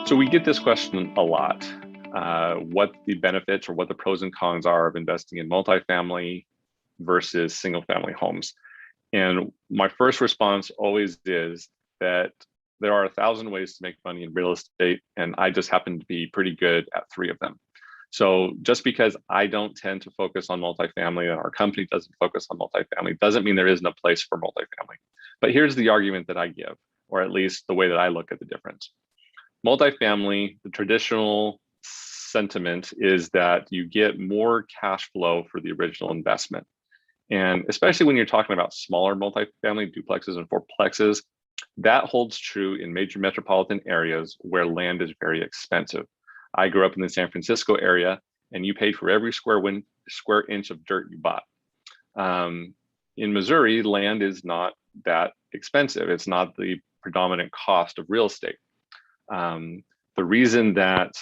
So we get this question a lot, what the benefits or what the pros and cons are of investing in multifamily versus single family homes. And my first response always is that there are 1,000 ways to make money in real estate, and I just happen to be pretty good at 3 of them. So just because I don't tend to focus on multifamily and our company doesn't focus on multifamily doesn't mean there isn't a place for multifamily. But here's the argument that I give, or at least the way that I look at the difference. Multifamily, the traditional sentiment is that you get more cash flow for the original investment. And especially when you're talking about smaller multifamily duplexes and fourplexes, that holds true in major metropolitan areas where land is very expensive. I grew up in the San Francisco area, and you paid for every square inch of dirt you bought. In Missouri, land is not that expensive. It's not the predominant cost of real estate. The reason that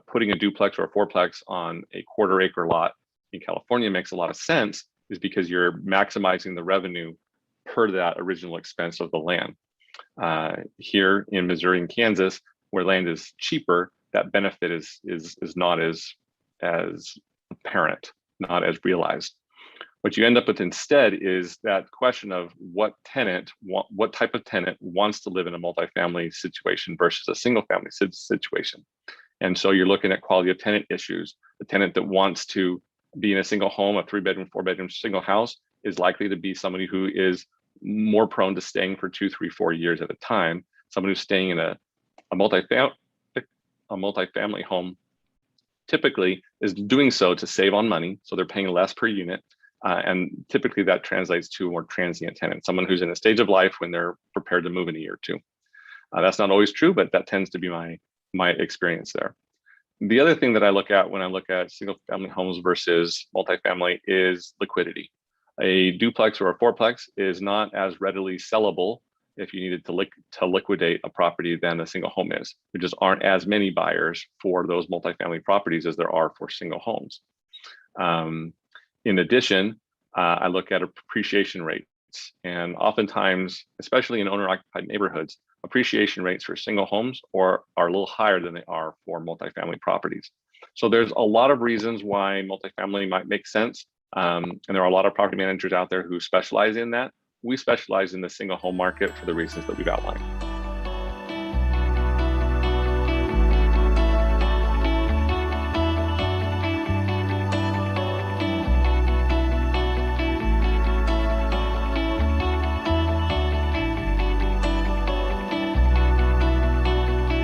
putting a duplex or a fourplex on a quarter-acre lot in California makes a lot of sense is because you're maximizing the revenue per that original expense of the land. Here in Missouri and Kansas, where land is cheaper, that benefit is not as apparent, not as realized. What you end up with instead is that question of what type of tenant wants to live in a multifamily situation versus a single family situation. And so you're looking at quality of tenant issues. The tenant that wants to be in a single home, a 3-bedroom, 4-bedroom single house, is likely to be somebody who is more prone to staying for 2, 3, 4 years at a time. Someone who's staying in a multifamily home typically is doing so to save on money, so they're paying less per unit. And typically that translates to a more transient tenant, someone who's in a stage of life when they're prepared to move in a year or two. That's not always true, but that tends to be my experience there. The other thing that I look at when I look at single family homes versus multifamily is liquidity. A duplex or a fourplex is not as readily sellable if you needed to liquidate a property than a single home is. There just aren't as many buyers for those multifamily properties as there are for single homes. In addition, I look at appreciation rates, and oftentimes, especially in owner-occupied neighborhoods, appreciation rates for single homes are a little higher than they are for multifamily properties. So there's a lot of reasons why multifamily might make sense, and there are a lot of property managers out there who specialize in that. We specialize in the single home market for the reasons that we've outlined.